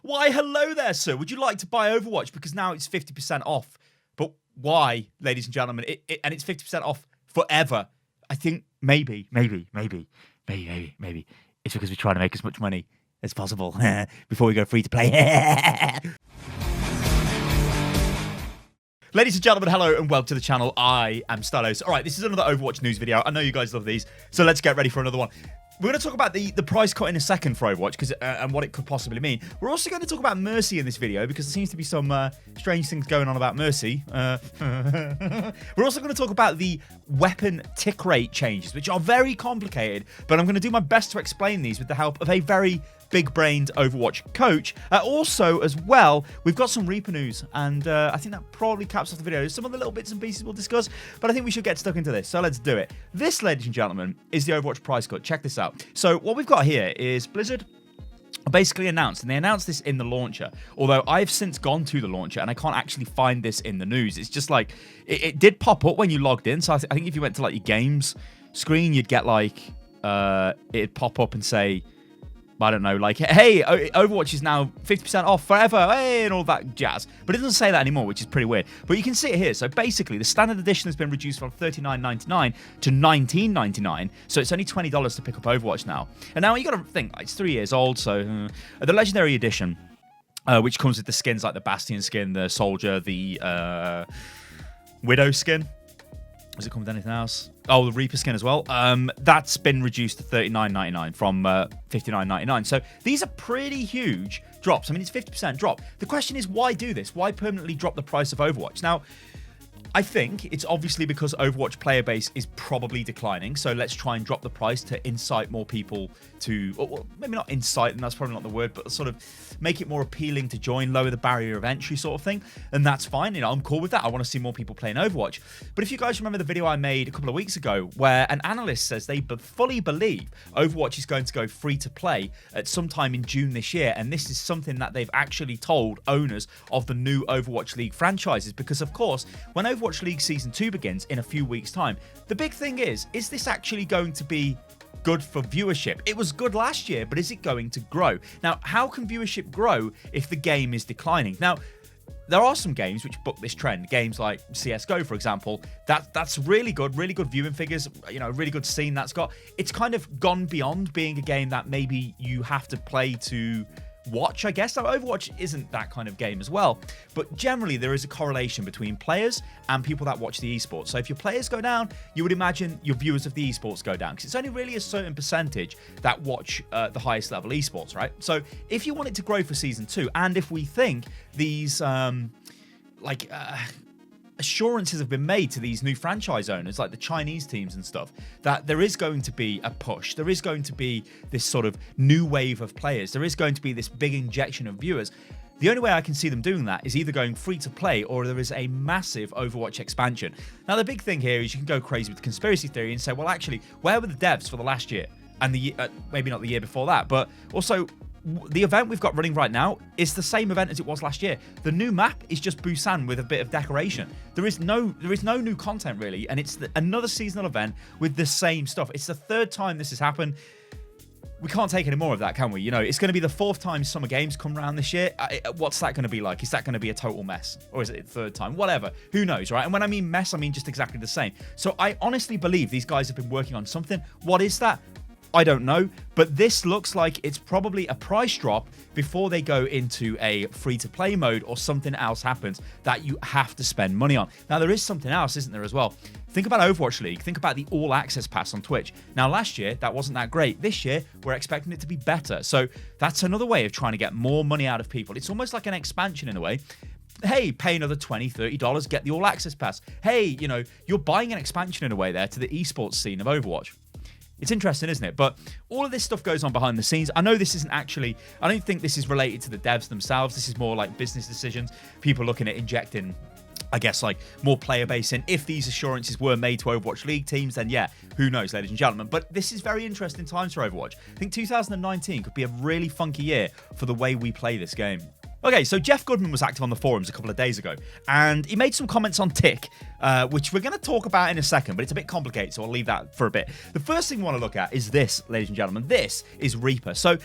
Why, hello there, sir. Would you like to buy Overwatch? Because now it's 50% off. But why, ladies and gentlemen? And it's 50% off forever. I think maybe. It's because we're trying to make as much money as possible before we go free to play. Ladies and gentlemen, hello and welcome to the channel. I am Stylosa. All right, this is another Overwatch news video. I know you guys love these, so let's get ready for another one. We're going to talk about the price cut in a second for Overwatch and what it could possibly mean. We're also going to talk about Mercy in this video because there seems to be some strange things going on about Mercy. We're also going to talk about the weapon tick rate changes, which are very complicated, but I'm going to do my best to explain these with the help of a very big-brained Overwatch coach. Also, as well, we've got some Reaper news, and I think that probably caps off the video. Some of the little bits and pieces we'll discuss, but I think we should get stuck into this, so let's do it. This, ladies and gentlemen, is the Overwatch price cut. Check this out. So what we've got here is Blizzard basically announced, and they announced this in the launcher, although I've since gone to the launcher and I can't actually find this in the news. It's just like, it did pop up when you logged in, so I think if you went to like your games screen, you'd get like, it'd pop up and say, I don't know, like, hey, Overwatch is now 50% off forever, hey, and all that jazz. But it doesn't say that anymore, which is pretty weird. But you can see it here. So basically, the standard edition has been reduced from $39.99 to $19.99. So it's only $20 to pick up Overwatch now. And now you got to think, it's 3 years old. So the Legendary Edition, which comes with the skins like the Bastion skin, the Soldier, the Widow skin. Does it come with anything else? Oh, the Reaper skin as well. That's been reduced to $39.99 from $59.99. So these are pretty huge drops. I mean, it's 50% drop. The question is, why do this? Why permanently drop the price of Overwatch? Now, I think it's obviously because Overwatch player base is probably declining. So let's try and drop the price to incite more people to, or maybe not incite, and that's probably not the word, but sort of make it more appealing to join, lower the barrier of entry sort of thing. And that's fine. You know, I'm cool with that. I want to see more people playing Overwatch. But if you guys remember the video I made a couple of weeks ago where an analyst says they fully believe Overwatch is going to go free to play at some time in June this year. And this is something that they've actually told owners of the new Overwatch League franchises. Because of course, when Overwatch League Season 2 begins in a few weeks' time, the big thing is this actually going to be good for viewership? It was good last year, but is it going to grow? Now, how can viewership grow if the game is declining? Now, there are some games which book this trend. Games like CSGO, for example, that's really good viewing figures, you know, really good scene that's got. It's kind of gone beyond being a game that maybe you have to play to watch, I guess. Now, Overwatch isn't that kind of game as well, but generally there is a correlation between players and people that watch the esports. So if your players go down, you would imagine your viewers of the esports go down, because it's only really a certain percentage that watch the highest level esports, right? So if you want it to grow for Season 2, and if we think these assurances have been made to these new franchise owners, like the Chinese teams and stuff, that there is going to be a push, there is going to be this sort of new wave of players, there is going to be this big injection of viewers. The only way I can see them doing that is either going free to play or there is a massive Overwatch expansion. Now, the big thing here is you can go crazy with conspiracy theory and say, well, actually, where were the devs for the last year? And the maybe not the year before that, but also the event we've got running right now is the same event as it was last year. The new map is just Busan with a bit of decoration. There is no new content really, and it's another seasonal event with the same stuff. It's the third time this has happened. We can't take any more of that, can we? You know, it's going to be the fourth time Summer Games come around this year. What's that going to be like? Is that going to be a total mess? Or is it the third time? Whatever. Who knows, right? And when I mean mess, I mean just exactly the same. So I honestly believe these guys have been working on something. What is that? I don't know, but this looks like it's probably a price drop before they go into a free-to-play mode or something else happens that you have to spend money on. Now, there is something else, isn't there, as well? Think about Overwatch League. Think about the All Access Pass on Twitch. Now, last year, that wasn't that great. This year, we're expecting it to be better. So that's another way of trying to get more money out of people. It's almost like an expansion in a way. Hey, pay another $20, $30, get the All Access Pass. Hey, you know, you're buying an expansion in a way there to the esports scene of Overwatch. It's interesting, isn't it? But all of this stuff goes on behind the scenes. I know this isn't actually, I don't think this is related to the devs themselves. This is more like business decisions. People looking at injecting, I guess, like more player base in. If these assurances were made to Overwatch League teams, then yeah, who knows, ladies and gentlemen. But this is very interesting times for Overwatch. I think 2019 could be a really funky year for the way we play this game. Okay, so Jeff Goodman was active on the forums a couple of days ago, and he made some comments on Tick, which we're going to talk about in a second, but it's a bit complicated, so I'll leave that for a bit. The first thing we want to look at is this, ladies and gentlemen. This is Reaper. So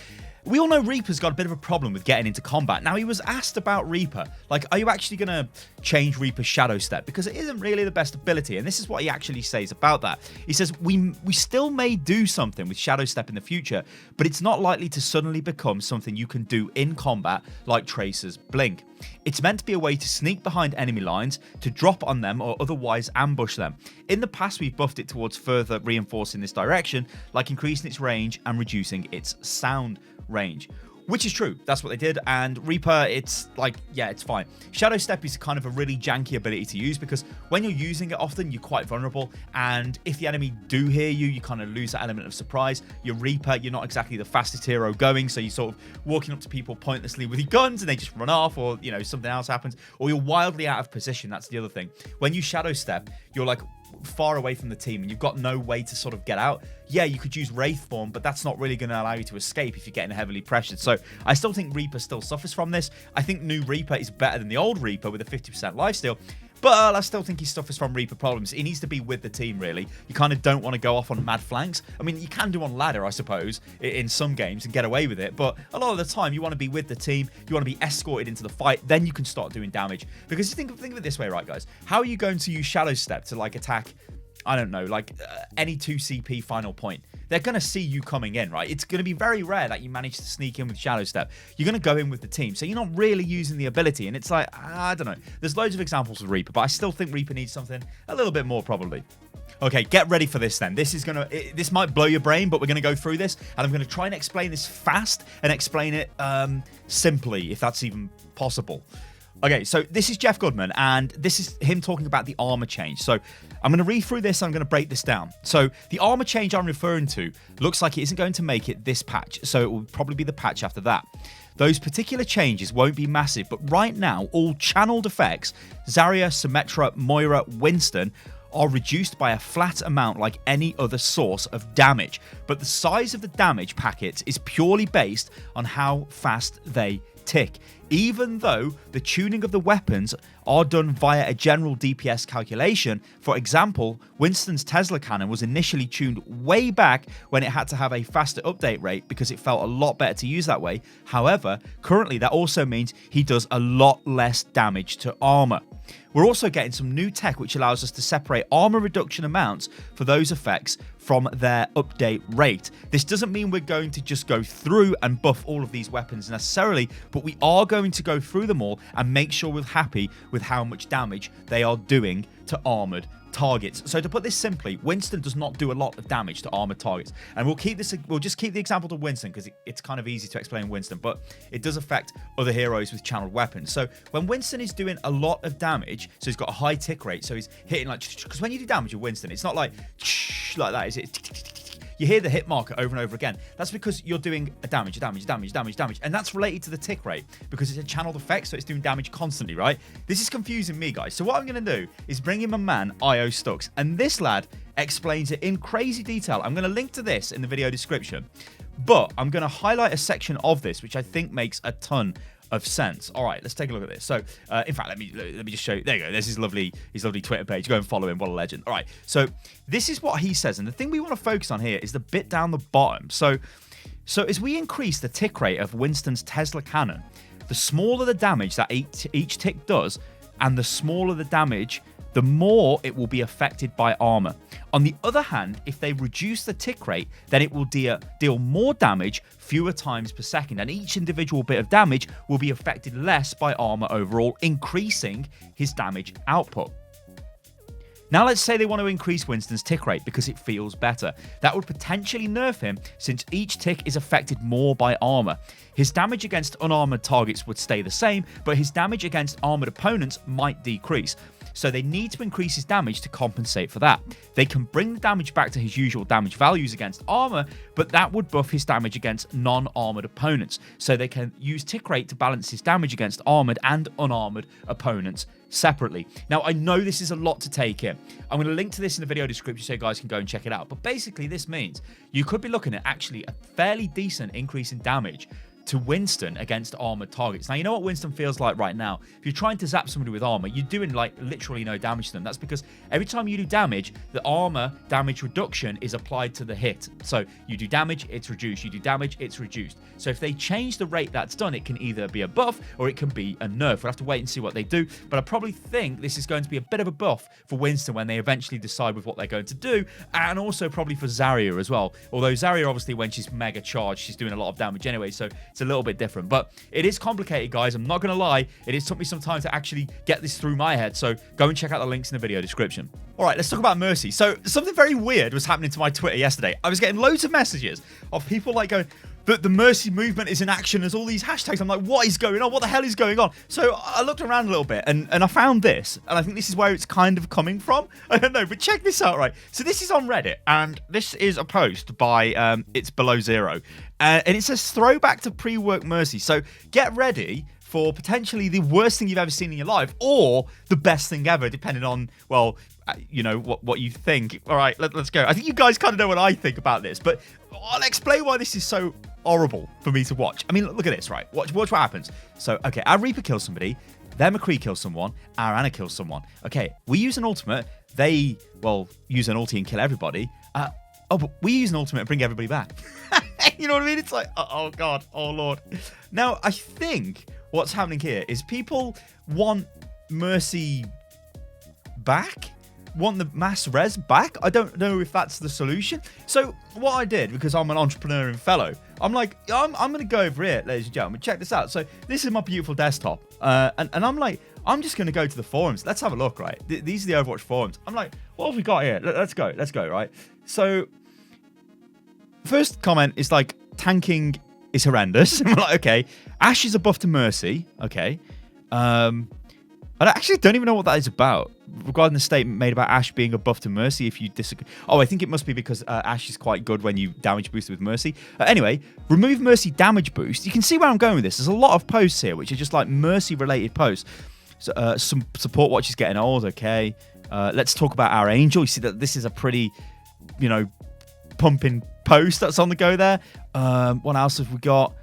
We all know Reaper's got a bit of a problem with getting into combat. Now, he was asked about Reaper, like, are you actually going to change Reaper's Shadow Step? Because it isn't really the best ability, and this is what he actually says about that. He says, we still may do something with Shadow Step in the future, but it's not likely to suddenly become something you can do in combat like Tracer's Blink. It's meant to be a way to sneak behind enemy lines, to drop on them or otherwise ambush them. In the past, we've buffed it towards further reinforcing this direction, like increasing its range and reducing its sound range. Which is true. That's what they did. And Reaper, it's like, yeah, it's fine. Shadow Step is kind of a really janky ability to use because when you're using it often, you're quite vulnerable. And if the enemy do hear you, you kind of lose that element of surprise. Your Reaper, you're not exactly the fastest hero going. So you're sort of walking up to people pointlessly with your guns and they just run off, or, you know, something else happens. Or you're wildly out of position. That's the other thing. When you Shadow Step, you're like far away from the team and you've got no way to sort of get out. Yeah, you could use Wraith form, but that's not really going to allow you to escape if you're getting heavily pressured. So I still think Reaper still suffers from this. I think new Reaper is better than the old Reaper with a 50% lifesteal, but I still think he suffers from Reaper problems. He needs to be with the team, really. You kind of don't want to go off on mad flanks. I mean, you can do on ladder, I suppose, in some games and get away with it, but a lot of the time you want to be with the team, you want to be escorted into the fight, then you can start doing damage. Because you think of it this way, right, guys? How are you going to use Shadow Step to, like, attack, I don't know, like any 2 CP final point? They're going to see you coming in, right? It's going to be very rare that you manage to sneak in with Shadow Step. You're going to go in with the team. So you're not really using the ability. And it's like, I don't know. There's loads of examples of Reaper, but I still think Reaper needs something a little bit more probably. Okay, get ready for this then. This might blow your brain, but we're going to go through this. And I'm going to try and explain this fast and explain it simply, if that's even possible. Okay, so this is Jeff Goodman, and this is him talking about the armor change. So I'm going to read through this, and I'm going to break this down. So the armor change I'm referring to looks like it isn't going to make it this patch, so it will probably be the patch after that. Those particular changes won't be massive, but right now, all channeled effects, Zarya, Symmetra, Moira, Winston, are reduced by a flat amount like any other source of damage. But the size of the damage packets is purely based on how fast they tick. Even though the tuning of the weapons are done via a general DPS calculation. For example, Winston's Tesla cannon was initially tuned way back when it had to have a faster update rate because it felt a lot better to use that way. However, currently that also means he does a lot less damage to armor. We're also getting some new tech which allows us to separate armor reduction amounts for those effects from their update rate. This doesn't mean we're going to just go through and buff all of these weapons necessarily, but we are going to go through them all and make sure we're happy with how much damage they are doing to armored targets. So to put this simply, Winston does not do a lot of damage to armored targets, and we'll just keep the example to Winston because it's kind of easy to explain Winston, but it does affect other heroes with channeled weapons. So when Winston is doing a lot of damage, so he's got a high tick rate, so he's hitting like, because when you do damage with Winston, it's not like that, is it? You hear the hit marker over and over again. That's because you're doing a damage, and that's related to the tick rate because it's a channeled effect, so it's doing damage constantly, right? This is confusing me, guys. So what I'm going to do is bring in my man, IO Stux, and this lad explains it in crazy detail. I'm going to link to this in the video description, but I'm going to highlight a section of this which I think makes a ton of sense. All right, let's take a look at this. So, in fact, let me just show you. There you go. There's his lovely Twitter page. Go and follow him. What a legend. All right, so this is what he says, and the thing we want to focus on here is the bit down the bottom. So as we increase the tick rate of Winston's Tesla cannon, the smaller the damage that each tick does, and the smaller the damage, the more it will be affected by armor. On the other hand, if they reduce the tick rate, then it will deal more damage fewer times per second, and each individual bit of damage will be affected less by armor overall, increasing his damage output. Now let's say they want to increase Winston's tick rate because it feels better. That would potentially nerf him since each tick is affected more by armor. His damage against unarmored targets would stay the same, but his damage against armored opponents might decrease. So they need to increase his damage to compensate for that. They can bring the damage back to his usual damage values against armor, but that would buff his damage against non-armored opponents. So they can use tick rate to balance his damage against armored and unarmored opponents separately. Now, I know this is a lot to take in. I'm going to link to this in the video description so you guys can go and check it out. But basically, this means you could be looking at actually a fairly decent increase in damage to Winston against armored targets. Now, you know what Winston feels like right now? If you're trying to zap somebody with armor, you're doing like literally no damage to them. That's because every time you do damage, the armor damage reduction is applied to the hit. So you do damage, it's reduced. You do damage, it's reduced. So if they change the rate that's done, it can either be a buff or it can be a nerf. We'll have to wait and see what they do. But I probably think this is going to be a bit of a buff for Winston when they eventually decide with what they're going to do. And also probably for Zarya as well. Although Zarya, obviously, when she's mega charged, she's doing a lot of damage anyway. So it's a little bit different. But it is complicated, guys. I'm not going to lie. It took me some time to actually get this through my head. So go and check out the links in the video description. All right, let's talk about Mercy. So something very weird was happening to my Twitter yesterday. I was getting loads of messages of people like going, the Mercy movement is in action. There's all these hashtags. I'm like, what is going on? What the hell is going on? So I looked around a little bit and I found this. And I think this is where it's kind of coming from. I don't know, but check this out, right? So this is on Reddit. And this is a post by It's Below Zero. And it says, throwback to pre-work Mercy. So get ready for potentially the worst thing you've ever seen in your life or the best thing ever, depending on, well, you know, what you think. All right, let's go. I think you guys kind of know what I think about this, but I'll explain why this is so horrible for me to watch. I mean, look at this, right? Watch what happens. So, okay, our Reaper kills somebody, their McCree kills someone, our Ana kills someone. Okay, we use an ultimate, they, well, use an ulti and kill everybody. Oh, but we use an ultimate and bring everybody back. You know what I mean? It's like, oh God, oh Lord. Now, I think what's happening here is people want Mercy back, want the mass res back. I don't know if that's the solution. So what I did, because I'm an entrepreneur and fellow, I'm like, I'm going to go over here, ladies and gentlemen. Check this out. So this is my beautiful desktop. And I'm like, I'm just going to go to the forums. Let's have a look, right? These are the Overwatch forums. I'm like, what have we got here? Let's go, right? So first comment is like, tanking is horrendous. I'm like, okay. Ashe is a buff to Mercy. Okay. I actually don't even know what that is about. Regarding the statement made about Ashe being a buff to Mercy, if you disagree. Oh, I think it must be because Ashe is quite good when you damage boost with Mercy. Anyway, remove Mercy damage boost. You can see where I'm going with this. There's a lot of posts here, which are just like Mercy-related posts. So, some support watch is getting old. Okay. Let's talk about our Angel. You see that this is a pretty, you know, pumping post that's on the go there. What else have we got?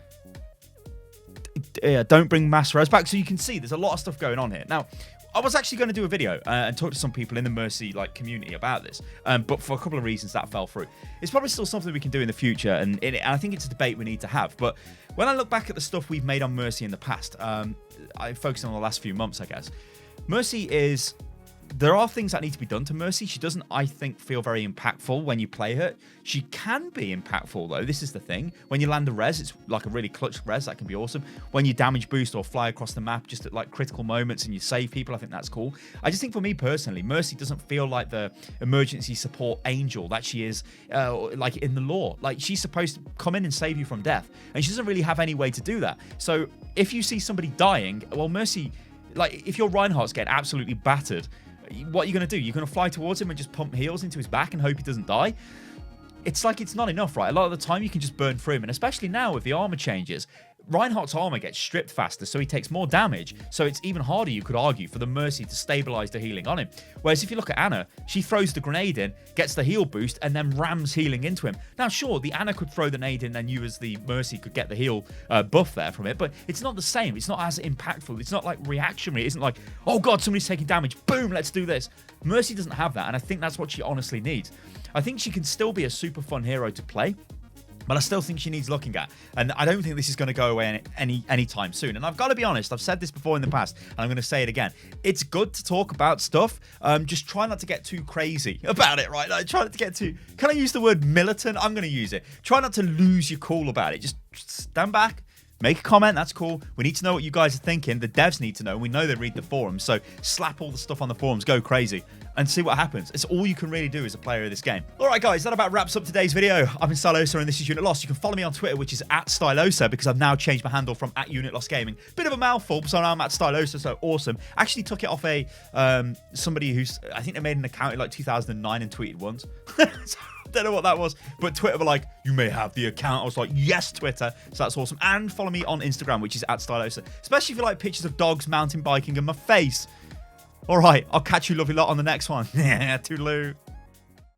Yeah, don't bring mass res back. So you can see there's a lot of stuff going on here. Now, I was actually going to do a video and talk to some people in the Mercy community about this, but for a couple of reasons that fell through. It's probably still something we can do in the future, and I think it's a debate we need to have. But when I look back at the stuff we've made on Mercy in the past, I focus on the last few months, I guess. Mercy is... There are things that need to be done to Mercy. She doesn't, I think, feel very impactful when you play her. She can be impactful, though. This is the thing. When you land a res, it's like a really clutch res. That can be awesome. When you damage boost or fly across the map just at like critical moments and you save people, I think that's cool. I just think for me personally, Mercy doesn't feel like the emergency support angel that she is like in the lore. Like, she's supposed to come in and save you from death, and she doesn't really have any way to do that. So if you see somebody dying, well, Mercy, like if your Reinhardt's getting absolutely battered, what are you going to do? You're going to fly towards him and just pump heals into his back and hope he doesn't die? It's like it's not enough, right? A lot of the time you can just burn through him, and especially now with the armor changes, Reinhardt's armor gets stripped faster, so he takes more damage, so it's even harder, you could argue, for the Mercy to stabilize the healing on him. Whereas if you look at Ana, she throws the grenade in, gets the heal boost, and then rams healing into him. Now, sure, the Ana could throw the nade in, then you as the Mercy could get the heal buff there from it, but it's not the same. It's not as impactful. It's not like reactionary. It isn't like, oh god, somebody's taking damage, boom, let's do this. Mercy doesn't have that, and I think that's what she honestly needs. I think she can still be a super fun hero to play, but I still think she needs looking at. And I don't think this is going to go away anytime soon. And I've got to be honest, I've said this before in the past, and I'm going to say it again. It's good to talk about stuff. Just try not to get too crazy about it, right? Like, try not to get too... Can I use the word militant? I'm going to use it. Try not to lose your cool about it. Just stand back. Make a comment, that's cool. We need to know what you guys are thinking. The devs need to know. We know they read the forums, so slap all the stuff on the forums, go crazy, and see what happens. It's all you can really do as a player of this game. All right, guys, that about wraps up today's video. I've been Stylosa, and this is Unit Lost. You can follow me on Twitter, which is @Stylosa, because I've now changed my handle from @Unit Lost Gaming. Bit of a mouthful, so now I'm @Stylosa, so awesome. Actually took it off somebody who's, I think they made an account in like 2009 and tweeted once. Don't know what that was, but Twitter were like, you may have the account. I was like, yes, Twitter. So that's awesome. And follow me on Instagram, which is @Stylosa, especially if you like pictures of dogs, mountain biking, and my face. All right, I'll catch you lovely lot on the next one. Yeah, toodaloo.